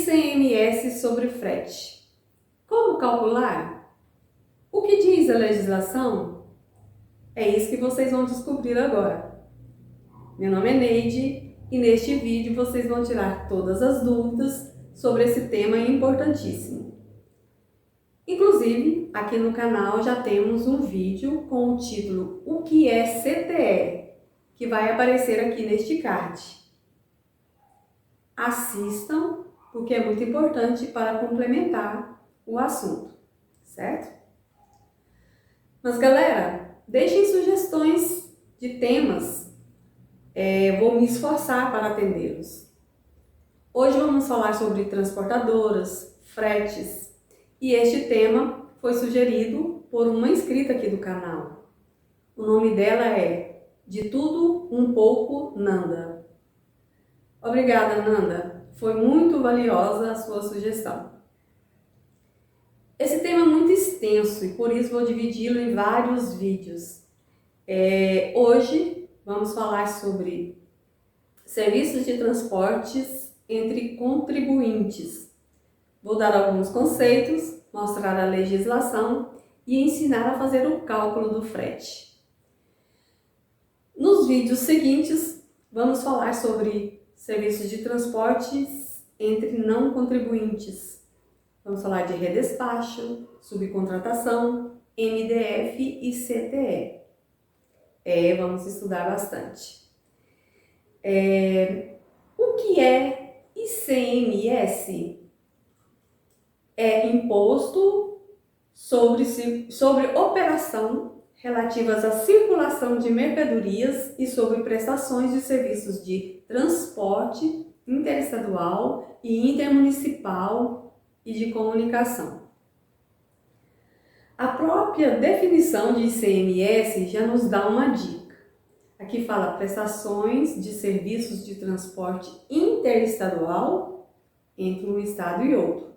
ICMS sobre frete. Como calcular? O que diz a legislação? É isso que vocês vão descobrir agora. Meu nome é Neide e neste vídeo vocês vão tirar todas as dúvidas sobre esse tema importantíssimo. Inclusive, aqui no canal já temos um vídeo com o título O que é CTE, que vai aparecer aqui neste card. Assistam, porque é muito importante para complementar o assunto, certo? Mas galera, deixem sugestões de temas, vou me esforçar para atendê-los. Hoje vamos falar sobre transportadoras, fretes, e este tema foi sugerido por uma inscrita aqui do canal. O nome dela é De Tudo Um Pouco Nanda. Obrigada, Nanda, foi muito valiosa a sua sugestão. Esse tema é muito extenso e por isso vou dividi-lo em vários vídeos. Hoje vamos falar sobre serviços de transportes entre contribuintes. Vou dar alguns conceitos, mostrar a legislação e ensinar a fazer o cálculo do frete. Nos vídeos seguintes vamos falar sobre serviços de transportes entre não contribuintes. Vamos falar de redespacho, subcontratação, MDF e CTE. Vamos estudar bastante. O que é ICMS? É imposto sobre operação relativas à circulação de mercadorias e sobre prestações de serviços de transporte interestadual e intermunicipal e de comunicação. A própria definição de ICMS já nos dá uma dica. Aqui fala prestações de serviços de transporte interestadual entre um estado e outro,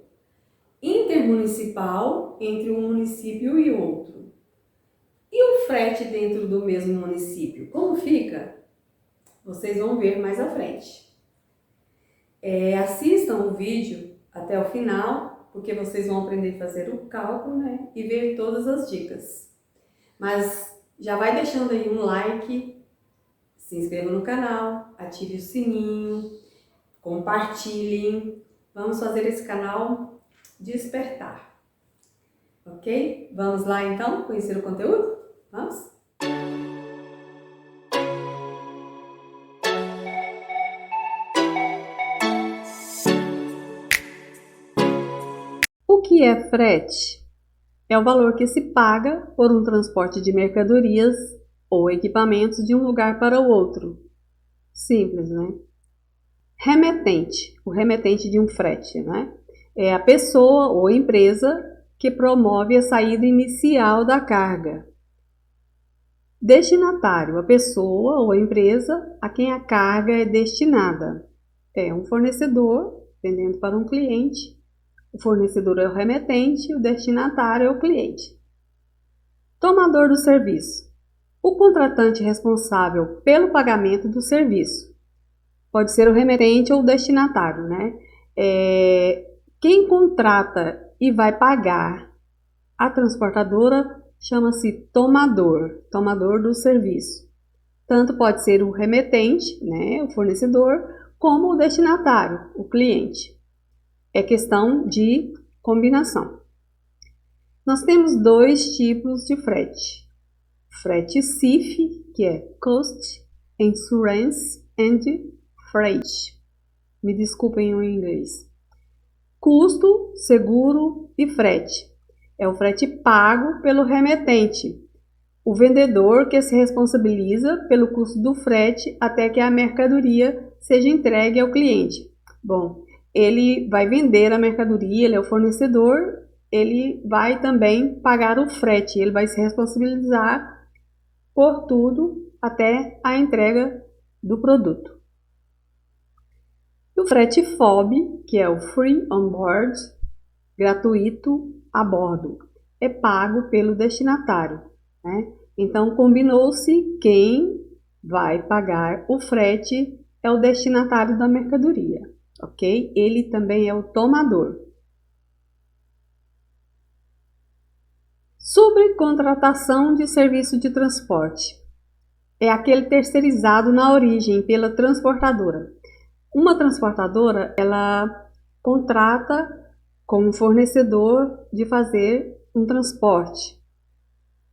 intermunicipal entre um município e outro. E o frete dentro do mesmo município, como fica? Vocês vão ver mais à frente. Assistam o vídeo até o final, porque vocês vão aprender a fazer o cálculo, né? E ver todas as dicas. Mas já vai deixando aí um like, se inscreva no canal, ative o sininho, compartilhem. Vamos fazer esse canal despertar. Ok? Vamos lá então conhecer o conteúdo? Vamos? O que é frete? É o valor que se paga por um transporte de mercadorias ou equipamentos de um lugar para o outro. Simples, né? Remetente, o remetente de um frete, né? É a pessoa ou empresa que promove a saída inicial da carga. Destinatário, a pessoa ou a empresa a quem a carga é destinada. É um fornecedor vendendo para um cliente. O fornecedor é o remetente, o destinatário é o cliente. Tomador do serviço. O contratante responsável pelo pagamento do serviço. Pode ser o remetente ou o destinatário, né? Quem contrata e vai pagar a transportadora chama-se tomador do serviço. Tanto pode ser o remetente, né, o fornecedor, como o destinatário, o cliente. É questão de combinação. Nós temos dois tipos de frete. Frete CIF, que é Cost, Insurance and Freight. Me desculpem o inglês. Custo, seguro e frete. É o frete pago pelo remetente. O vendedor que se responsabiliza pelo custo do frete até que a mercadoria seja entregue ao cliente. Bom, ele vai vender a mercadoria, ele é o fornecedor, ele vai também pagar o frete, ele vai se responsabilizar por tudo até a entrega do produto. O frete FOB, que é o Free On Board, gratuito a bordo, é pago pelo destinatário, né? Então, combinou-se quem vai pagar o frete é o destinatário da mercadoria. ok? Ele também é o tomador. Subcontratação de serviço de transporte. É aquele terceirizado na origem pela transportadora. Uma transportadora, ela contrata com um fornecedor de fazer um transporte,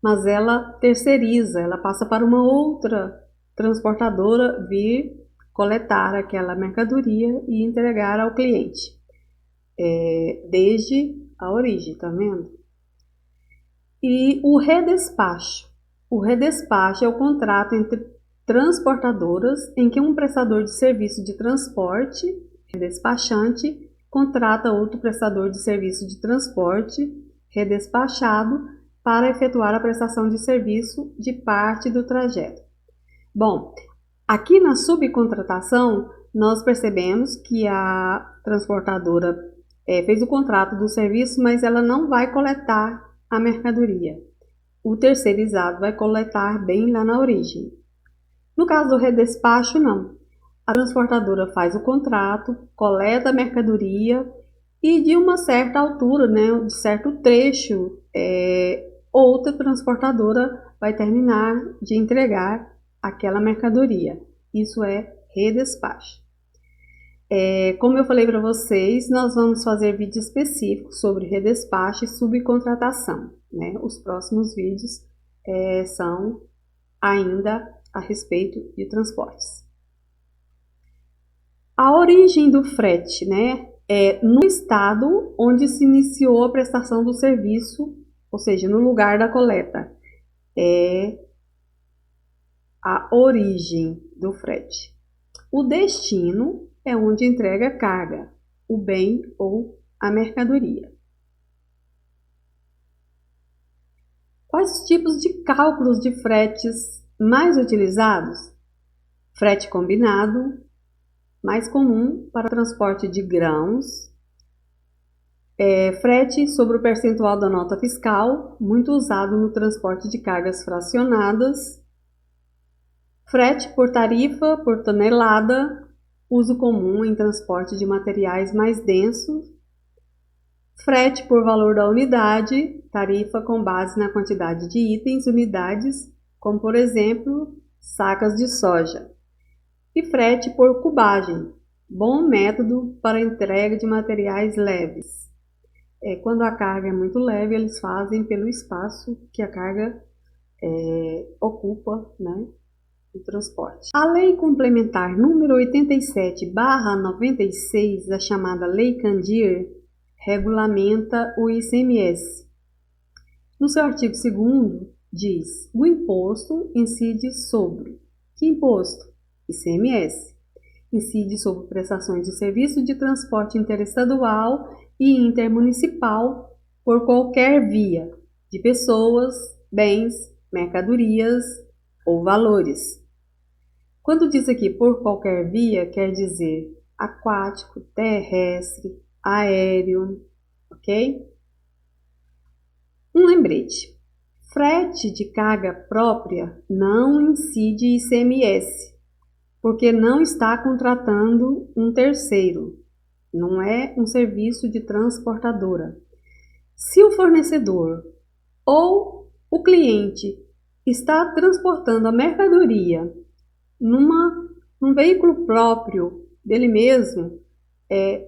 mas ela terceiriza, ela passa para uma outra transportadora vir coletar aquela mercadoria e entregar ao cliente, desde a origem, tá vendo? E o redespacho. O redespacho é o contrato entre transportadoras em que um prestador de serviço de transporte, redespachante, contrata outro prestador de serviço de transporte, redespachado, para efetuar a prestação de serviço de parte do trajeto. Bom, aqui na subcontratação, nós percebemos que a transportadora fez o contrato do serviço, mas ela não vai coletar a mercadoria. O terceirizado vai coletar bem lá na origem. No caso do redespacho, não. A transportadora faz o contrato, coleta a mercadoria e de uma certa altura, né, de certo trecho, outra transportadora vai terminar de entregar aquela mercadoria. Isso é redespacho. Como eu falei para vocês, nós vamos fazer vídeo específico sobre redespacho e subcontratação, né? Os próximos vídeos são ainda a respeito de transportes. A origem do frete, né? É no estado onde se iniciou a prestação do serviço, ou seja, no lugar da coleta. É a origem do frete. O destino é onde entrega a carga, o bem ou a mercadoria. Quais os tipos de cálculos de fretes mais utilizados? Frete combinado, mais comum para transporte de grãos. Frete sobre o percentual da nota fiscal, muito usado no transporte de cargas fracionadas. Frete por tarifa por tonelada, uso comum em transporte de materiais mais densos. Frete por valor da unidade, tarifa com base na quantidade de itens, unidades, como por exemplo, sacas de soja. E frete por cubagem, bom método para entrega de materiais leves. Quando a carga é muito leve, eles fazem pelo espaço que a carga ocupa, né, o transporte. A Lei Complementar número 87/96, a chamada Lei Candir, regulamenta o ICMS. No seu artigo 2º, diz: o imposto incide sobre. Que imposto? ICMS. Incide sobre prestações de serviço de transporte interestadual e intermunicipal por qualquer via, de pessoas, bens, mercadorias ou valores. Quando diz aqui por qualquer via, quer dizer aquático, terrestre, aéreo, ok? Um lembrete: frete de carga própria não incide ICMS, porque não está contratando um terceiro, não é um serviço de transportadora. Se o fornecedor ou o cliente está transportando a mercadoria num veículo próprio dele mesmo,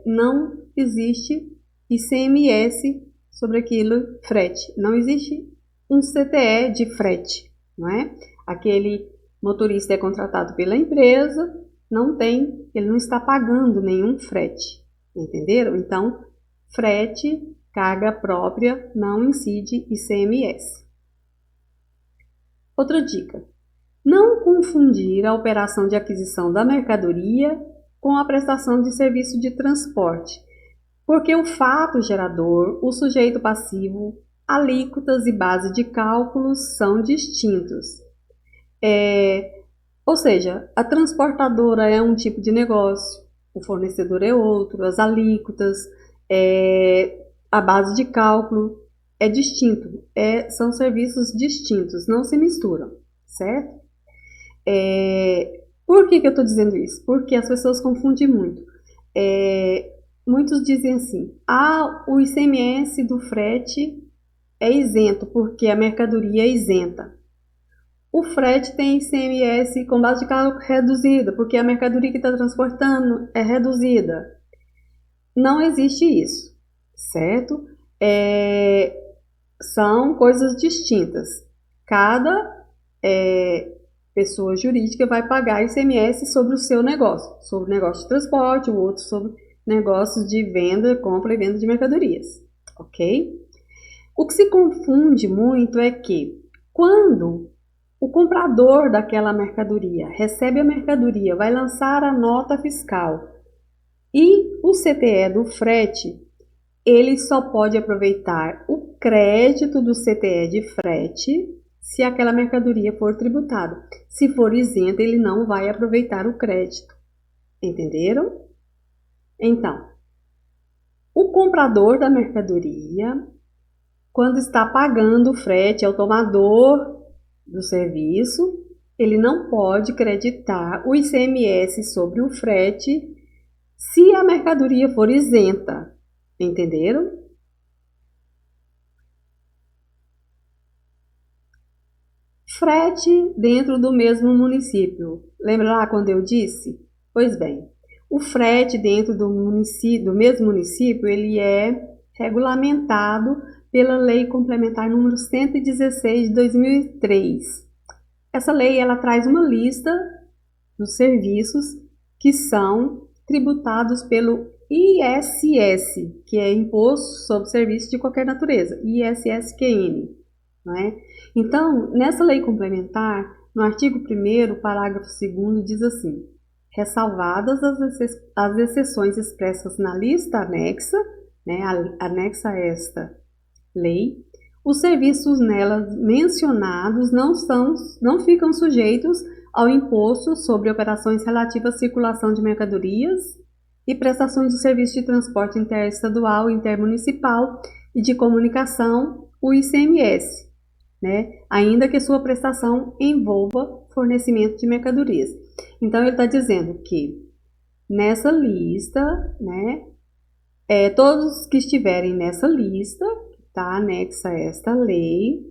não existe ICMS sobre aquilo frete. Não existe um CTE de frete, não é? Aquele motorista é contratado pela empresa, ele não está pagando nenhum frete, entenderam? Então, frete, carga própria, não incide ICMS. Outra dica: não confundir a operação de aquisição da mercadoria com a prestação de serviço de transporte, porque o fato gerador, o sujeito passivo, alíquotas e base de cálculos são distintos. Ou seja, a transportadora é um tipo de negócio, o fornecedor é outro, as alíquotas, a base de cálculo é distinto, são serviços distintos, não se misturam, certo? Por que eu estou dizendo isso? Porque as pessoas confundem muito. Muitos dizem assim, o ICMS do frete é isento, porque a mercadoria é isenta. O frete tem ICMS com base de cálculo reduzida, porque a mercadoria que está transportando é reduzida. Não existe isso, certo? São coisas distintas. Cada pessoa jurídica vai pagar ICMS sobre o seu negócio, sobre o negócio de transporte, o outro sobre negócios de venda, compra e venda de mercadorias, ok? O que se confunde muito é que quando o comprador daquela mercadoria recebe a mercadoria, vai lançar a nota fiscal e o CTE do frete, ele só pode aproveitar o crédito do CTE de frete se aquela mercadoria for tributada. Se for isenta, ele não vai aproveitar o crédito. Entenderam? Então, o comprador da mercadoria, quando está pagando o frete ao tomador do serviço, ele não pode creditar o ICMS sobre o frete se a mercadoria for isenta. Entenderam? Frete dentro do mesmo município. Lembra lá quando eu disse? Pois bem, o frete dentro do mesmo município, ele é regulamentado pela Lei Complementar número 116 de 2003. Essa lei ela traz uma lista dos serviços que são tributados pelo ISS, que é Imposto sobre Serviços de Qualquer Natureza, ISSQN, não é? Então, nessa lei complementar, no artigo 1º, parágrafo 2º, diz assim: ressalvadas as exceções expressas na lista anexa, né, anexa a esta lei, os serviços nelas mencionados não ficam sujeitos ao imposto sobre operações relativas à circulação de mercadorias e prestações de serviço de transporte interestadual, intermunicipal e de comunicação, o ICMS, né? Ainda que sua prestação envolva fornecimento de mercadorias. Então, ele está dizendo que nessa lista, né, todos que estiverem nessa lista, que está anexa a esta lei,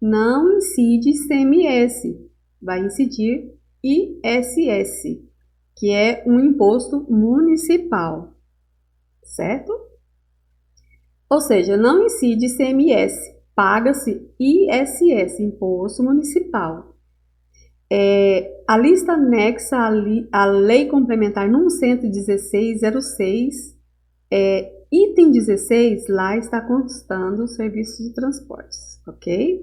não incide ICMS, vai incidir ISS, que é um imposto municipal, certo? Ou seja, não incide ICMS, paga-se ISS, Imposto Municipal. A lista anexa à Lei Complementar número 116/06, item 16, lá está constando o serviço de transportes, ok?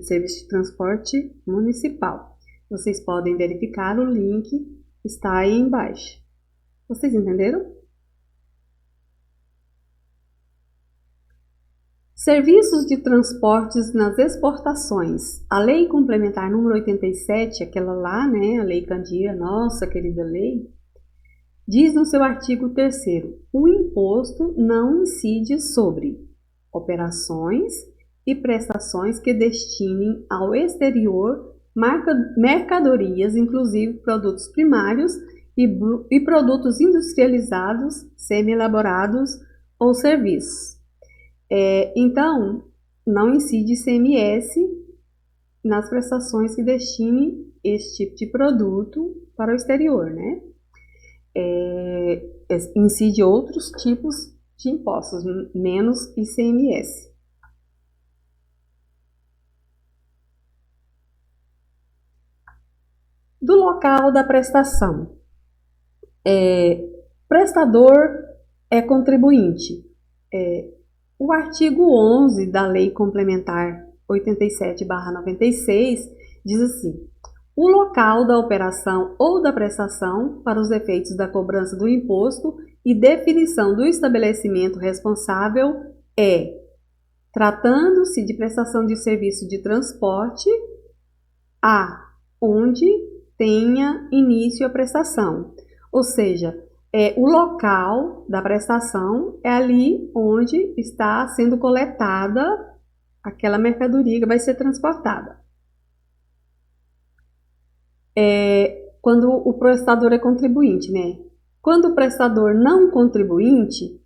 Serviço de transporte municipal. Vocês podem verificar, o link está aí embaixo. Vocês entenderam? Serviços de transportes nas exportações. A Lei Complementar número 87, aquela lá, né, a Lei Candia, nossa querida lei, diz no seu artigo 3º, o imposto não incide sobre operações e prestações que destinem ao exterior mercadorias, inclusive produtos primários e produtos industrializados, semi-elaborados ou serviços. Então, não incide ICMS nas prestações que destinem esse tipo de produto para o exterior, né? Incide outros tipos de impostos, menos ICMS. Do local da prestação. Prestador é contribuinte. O artigo 11 da Lei Complementar 87/96 diz assim: o local da operação ou da prestação para os efeitos da cobrança do imposto e definição do estabelecimento responsável tratando-se de prestação de serviço de transporte, onde tenha início a prestação. Ou seja, o local da prestação é ali onde está sendo coletada aquela mercadoria que vai ser transportada. Quando o prestador é contribuinte, né? Quando o prestador não contribuinte,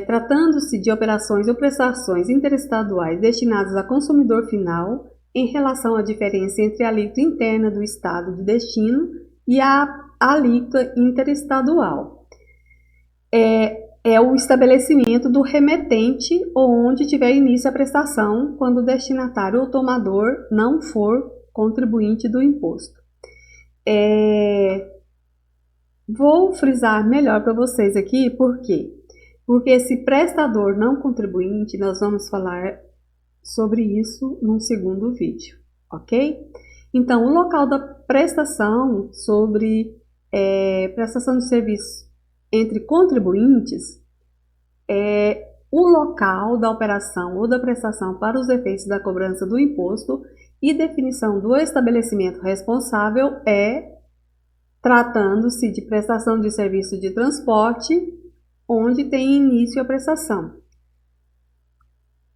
tratando-se de operações ou prestações interestaduais destinadas a consumidor final, em relação à diferença entre a alíquota interna do estado de destino e a alíquota interestadual. É o estabelecimento do remetente ou onde tiver início a prestação, quando o destinatário ou tomador não for contribuinte do imposto. Vou frisar melhor para vocês aqui, por quê? Porque esse prestador não contribuinte, nós vamos falar sobre isso num segundo vídeo, ok? Então, o local da prestação sobre prestação de serviço entre contribuintes é o local da operação ou da prestação para os efeitos da cobrança do imposto, e definição do estabelecimento responsável tratando-se de prestação de serviço de transporte, onde tem início a prestação.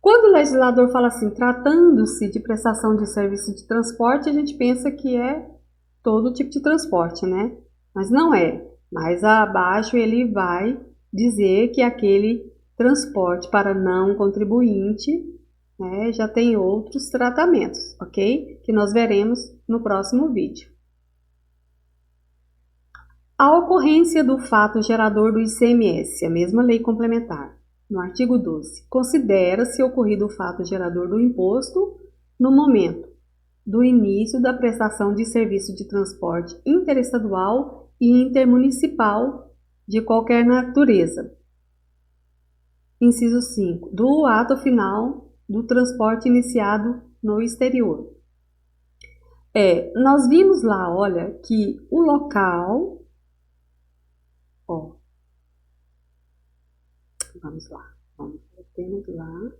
Quando o legislador fala assim, tratando-se de prestação de serviço de transporte, a gente pensa que é todo tipo de transporte, né? Mas não é. Mais abaixo ele vai dizer que aquele transporte para não contribuinte, né, já tem outros tratamentos, ok? Que nós veremos no próximo vídeo. A ocorrência do fato gerador do ICMS, a mesma lei complementar. No artigo 12, considera-se ocorrido o fato gerador do imposto no momento do início da prestação de serviço de transporte interestadual e intermunicipal de qualquer natureza. Inciso 5, do ato final do transporte iniciado no exterior. Nós vimos lá, olha, que o local... Vamos lá. Temos lá,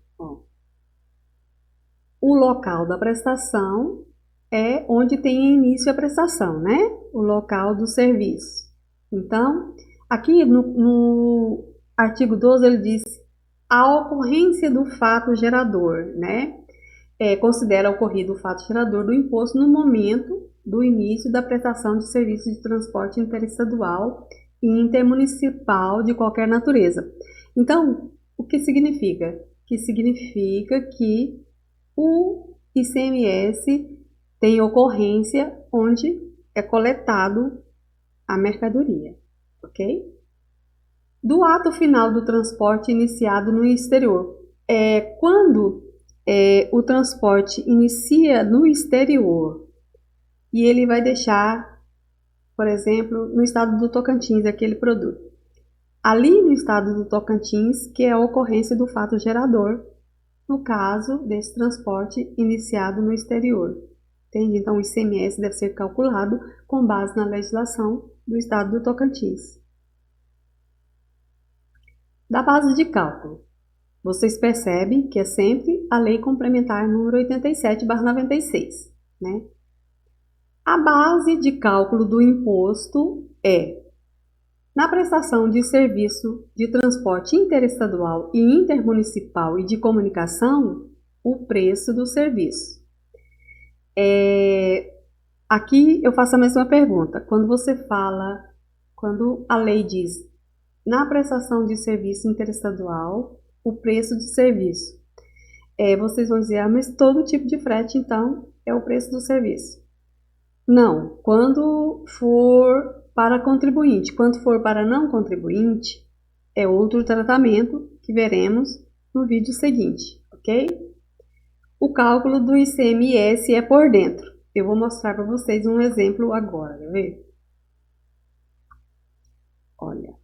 o local da prestação é onde tem início a prestação, né? O local do serviço. Então, aqui no artigo 12 ele diz a ocorrência do fato gerador, né? Considera ocorrido o fato gerador do imposto no momento do início da prestação de serviço de transporte interestadual e intermunicipal de qualquer natureza. Então, o que significa? Que significa que o ICMS tem ocorrência onde é coletado a mercadoria, ok? Do ato final do transporte iniciado no exterior. Quando o transporte inicia no exterior e ele vai deixar, por exemplo, no estado do Tocantins, aquele produto. Ali no estado do Tocantins, que é a ocorrência do fato gerador, no caso desse transporte iniciado no exterior. Entende? Então, o ICMS deve ser calculado com base na legislação do estado do Tocantins. Da base de cálculo, vocês percebem que é sempre a Lei Complementar número 87/96, né? A base de cálculo do imposto na prestação de serviço de transporte interestadual e intermunicipal e de comunicação, o preço do serviço. Aqui eu faço a mesma pergunta. Quando a lei diz na prestação de serviço interestadual, o preço de serviço, vocês vão dizer, mas todo tipo de frete, então, é o preço do serviço. Não, quando for para contribuinte, quando for para não contribuinte, é outro tratamento que veremos no vídeo seguinte, ok? O cálculo do ICMS é por dentro. Eu vou mostrar para vocês um exemplo agora, quer ver? Olha.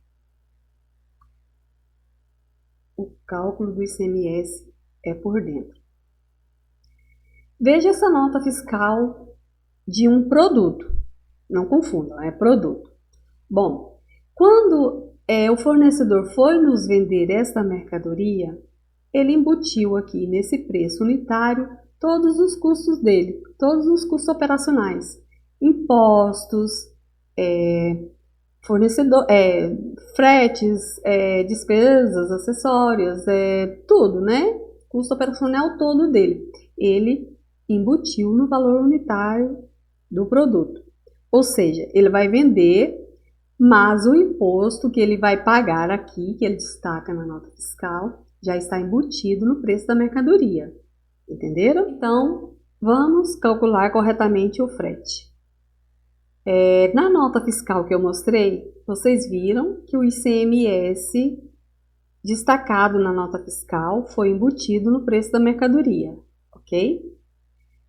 O cálculo do ICMS é por dentro. Veja essa nota fiscal de um produto. Não confundam, é produto. Bom, quando o fornecedor foi nos vender esta mercadoria, ele embutiu aqui nesse preço unitário todos os custos dele, todos os custos operacionais, impostos, fretes, despesas acessórias, tudo, né? Custo operacional todo dele. Ele embutiu no valor unitário do produto. Ou seja, ele vai vender mas o imposto que ele vai pagar aqui, que ele destaca na nota fiscal, já está embutido no preço da mercadoria. Entenderam? Então, vamos calcular corretamente o frete. Na nota fiscal que eu mostrei, vocês viram que o ICMS destacado na nota fiscal foi embutido no preço da mercadoria, ok?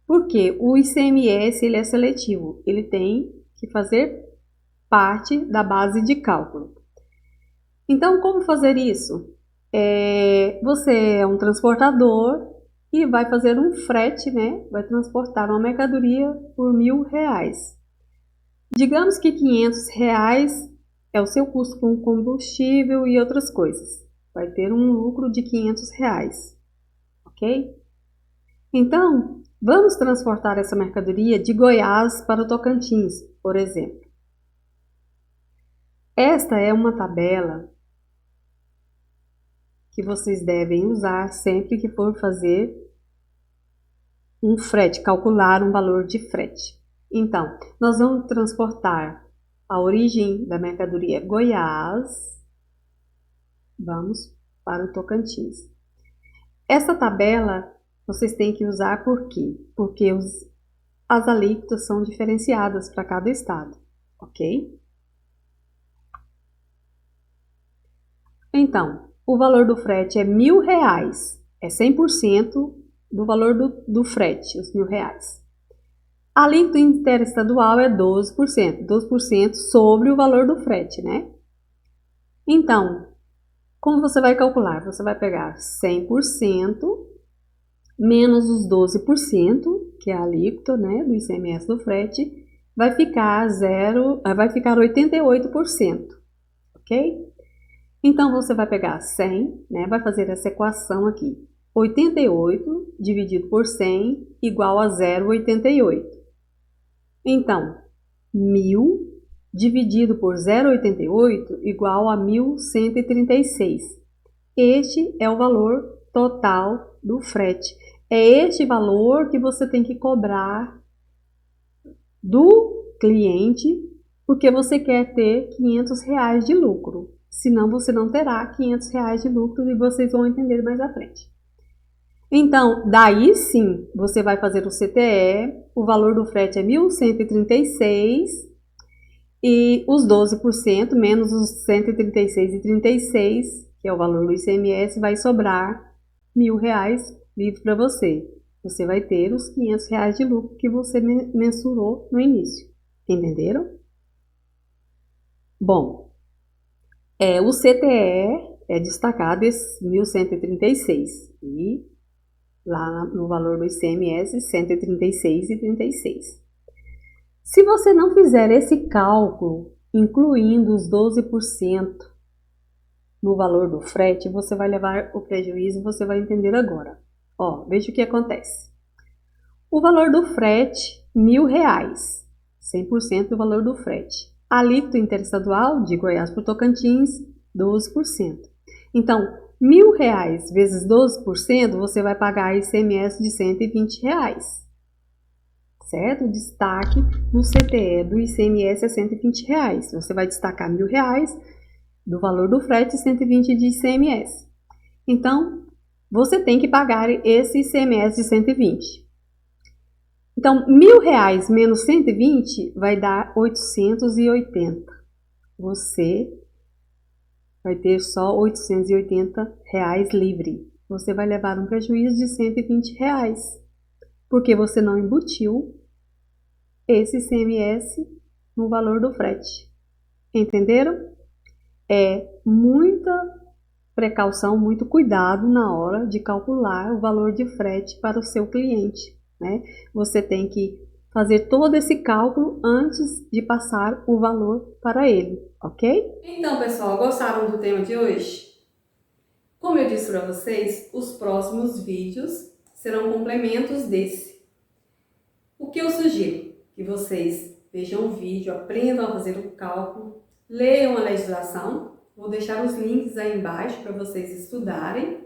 Porque o ICMS ele é seletivo, ele tem que fazer parte da base de cálculo. Então, como fazer isso? Você é um transportador e vai fazer um frete, né? Vai transportar uma mercadoria por R$1.000. Digamos que R$500 é o seu custo com combustível e outras coisas. Vai ter um lucro de R$500, ok? Então, vamos transportar essa mercadoria de Goiás para o Tocantins, por exemplo. Esta é uma tabela que vocês devem usar sempre que for fazer um frete, calcular um valor de frete. Então, nós vamos transportar a origem da mercadoria Goiás, vamos para o Tocantins. Essa tabela vocês têm que usar por quê? Porque as alíquotas são diferenciadas para cada estado, ok? Então, o valor do frete é R$1.000, é 100% do valor do frete, os R$1.000. A alíquota interestadual é 12%, 12% sobre o valor do frete, né? Então, como você vai calcular? Você vai pegar 100% menos os 12%, que é a alíquota, né, do ICMS do frete, vai ficar 88%, ok? Então, você vai pegar 100, né, vai fazer essa equação aqui. 88 dividido por 100 igual a 0,88. Então, 1.000 dividido por 0,88 igual a 1.136. Este é o valor total do frete. É este valor que você tem que cobrar do cliente, porque você quer ter R$500 de lucro. Senão você não terá R$500 de lucro e vocês vão entender mais à frente. Então, daí sim, você vai fazer o CTE, o valor do frete é 1.136 e os 12% menos os 136,36, que é o valor do ICMS, vai sobrar R$1.000 livre para você. Você vai ter os R$500 de lucro que você mensurou no início. Entenderam? Bom, o CTE é destacado esse 1.136 e lá no valor do ICMS 136,36. Se você não fizer esse cálculo, incluindo os 12% no valor do frete, você vai levar o prejuízo, você vai entender agora. Ó, veja o que acontece. O valor do frete, R$1.000, 100% do valor do frete. A alíquota interestadual de Goiás para o Tocantins, 12%. Então, R$1.000 vezes 12%, você vai pagar ICMS de R$120. Certo? O destaque no CTE do ICMS é R$120. Você vai destacar R$1.000 do valor do frete e 120 de ICMS. Então, você tem que pagar esse ICMS de 120. Então, R$1.000 menos 120 vai dar 880. Você vai ter só R$880 livre. Você vai levar um prejuízo de R$120, porque você não embutiu esse ICMS no valor do frete. Entenderam? É muita precaução, muito cuidado na hora de calcular o valor de frete para o seu cliente, né? Você tem que fazer todo esse cálculo antes de passar o valor para ele, ok? Então, pessoal, gostaram do tema de hoje? Como eu disse para vocês, os próximos vídeos serão complementos desse. O que eu sugiro? Que vocês vejam o vídeo, aprendam a fazer o cálculo, leiam a legislação. Vou deixar os links aí embaixo para vocês estudarem,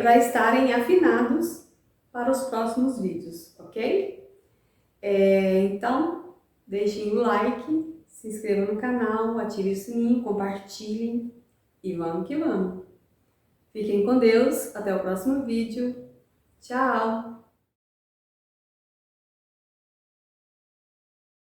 para estarem afinados para os próximos vídeos, ok? Então, deixem o like, Se inscrevam no canal, ativem o sininho, compartilhem e vamos que vamos! Fiquem com Deus, até o próximo vídeo. Tchau!